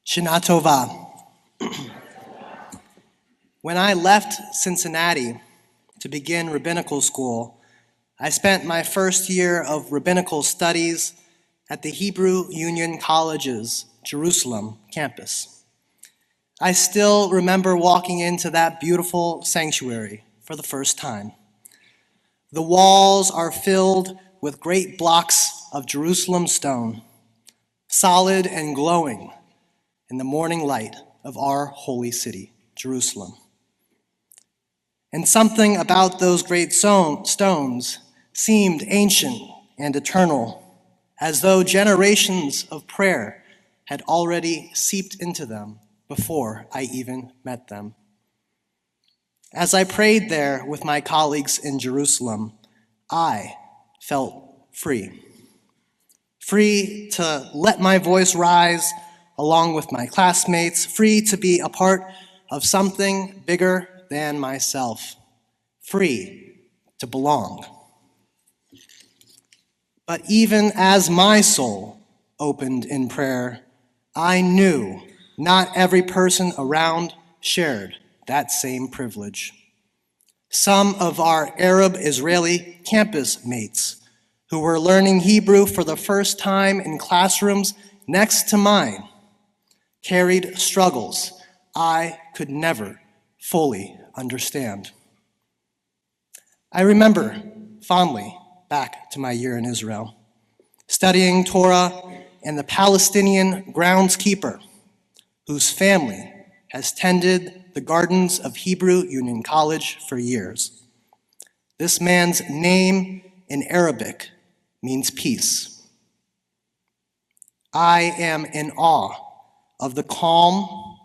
Shana Tova. When I left Cincinnati to begin rabbinical school, I spent my first year of rabbinical studies at the Hebrew Union College's Jerusalem campus. I still remember walking into that beautiful sanctuary for the first time. The walls are filled with great blocks of Jerusalem stone, solid and glowing in the morning light of our holy city, Jerusalem. And something about those great stones seemed ancient and eternal, as though generations of prayer had already seeped into them before I even met them. As I prayed there with my colleagues in Jerusalem, I felt free. Free to let my voice rise along with my classmates, free to be a part of something bigger than myself, free to belong. But even as my soul opened in prayer, I knew not every person around shared that same privilege. Some of our Arab-Israeli campus mates who were learning Hebrew for the first time in classrooms next to mine carried struggles I could never fully understand. I remember fondly back to my year in Israel, studying Torah and the Palestinian groundskeeper whose family has tended the gardens of Hebrew Union College for years. This man's name in Arabic means peace. I am in awe of the calm,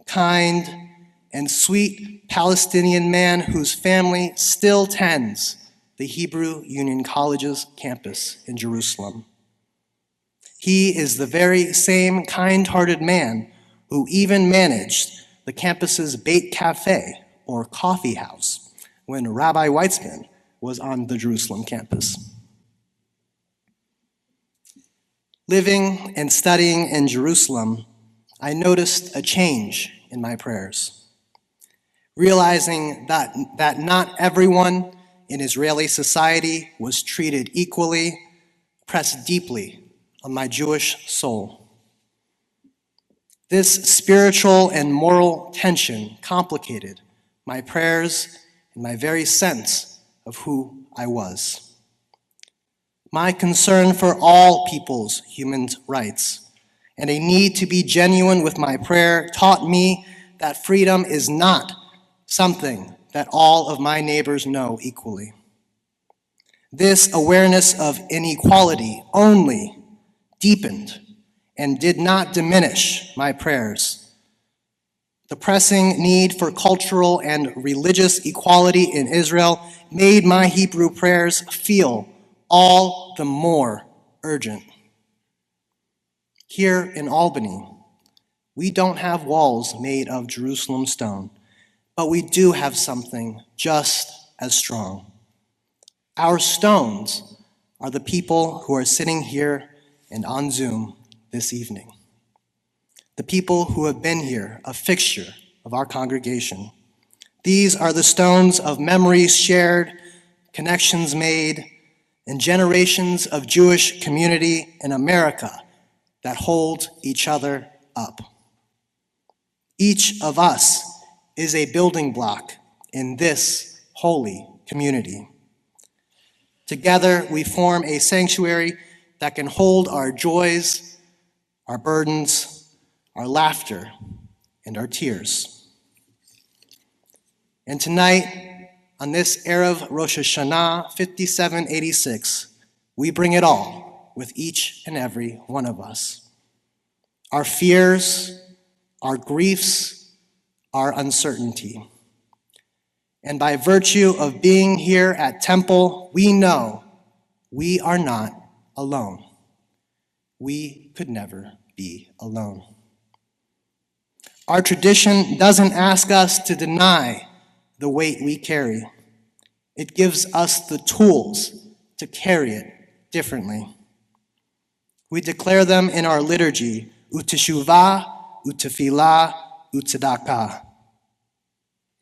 kind, and sweet Palestinian man whose family still tends the Hebrew Union College's campus in Jerusalem. He is the very same kind-hearted man who even managed the campus's Beit Cafe, or coffee house, when Rabbi Weitzman was on the Jerusalem campus. Living and studying in Jerusalem, I noticed a change in my prayers, realizing that not everyone in Israeli society was treated equally, pressed deeply on my Jewish soul. This spiritual and moral tension complicated my prayers and my very sense of who I was. My concern for all people's human rights and a need to be genuine with my prayer taught me that freedom is not something that all of my neighbors know equally. This awareness of inequality only deepened and did not diminish my prayers. The pressing need for cultural and religious equality in Israel made my Hebrew prayers feel all the more urgent. Here in Albany, we don't have walls made of Jerusalem stone, but we do have something just as strong. Our stones are the people who are sitting here and on Zoom this evening. The people who have been here, a fixture of our congregation. These are the stones of memories shared, connections made, and generations of Jewish community in America that hold each other up. Each of us is a building block in this holy community. Together, we form a sanctuary that can hold our joys, our burdens, our laughter, and our tears. And tonight, on this Erev Rosh Hashanah 5786, we bring it all with each and every one of us. Our fears, our griefs, our uncertainty. And by virtue of being here at Temple, we know we are not alone. We could never be alone. Our tradition doesn't ask us to deny the weight we carry. It gives us the tools to carry it differently. We declare them in our liturgy, Uteshuvah utefillah, utzedakah.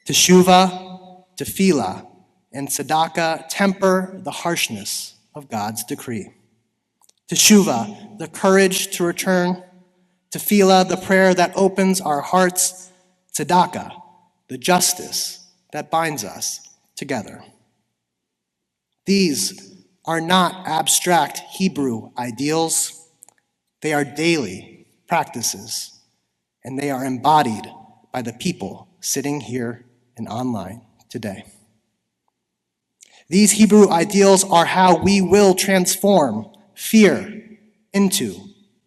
Teshuvah, tefillah, and tzedakah temper the harshness of God's decree. Teshuvah, the courage to return. Tefillah, the prayer that opens our hearts. Tzedakah, the justice that binds us together. These are not abstract Hebrew ideals. They are daily practices, and they are embodied by the people sitting here and online today. These Hebrew ideals are how we will transform fear into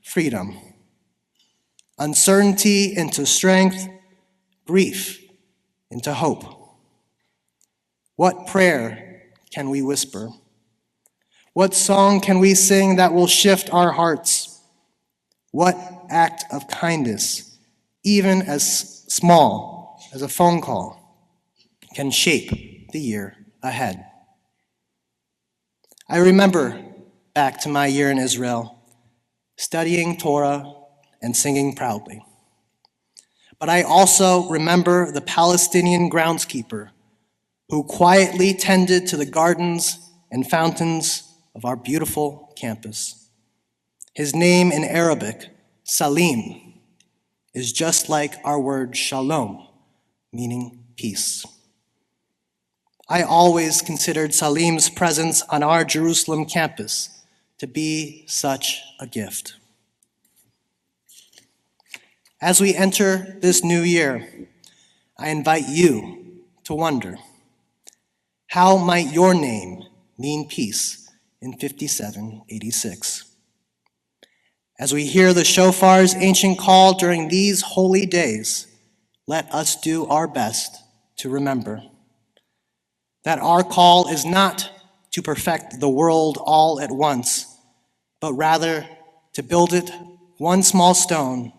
freedom, uncertainty into strength, grief into hope. What prayer can we whisper? What song can we sing that will shift our hearts? What act of kindness, even as small as a phone call, can shape the year ahead? I remember back to my year in Israel, studying Torah and singing proudly. But I also remember the Palestinian groundskeeper who quietly tended to the gardens and fountains of our beautiful campus. His name in Arabic, Salim, is just like our word shalom, meaning peace. I always considered Salim's presence on our Jerusalem campus to be such a gift. As we enter this new year, I invite you to wonder, how might your name mean peace in 5786? As we hear the shofar's ancient call during these holy days, let us do our best to remember that our call is not to perfect the world all at once, but rather to build it one small stone,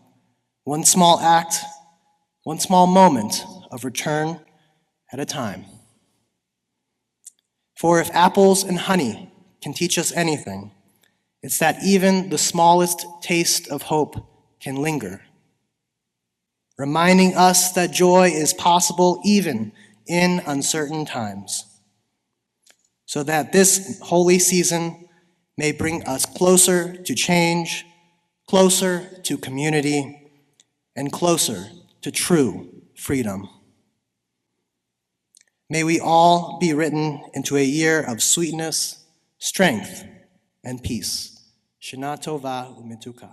one small act, one small moment of return at a time. For if apples and honey can teach us anything, it's that even the smallest taste of hope can linger, reminding us that joy is possible even in uncertain times, so that this holy season may bring us closer to change, closer to community, and closer to true freedom. May we all be written into a year of sweetness, strength, and peace. Shana Tova u'Mituka.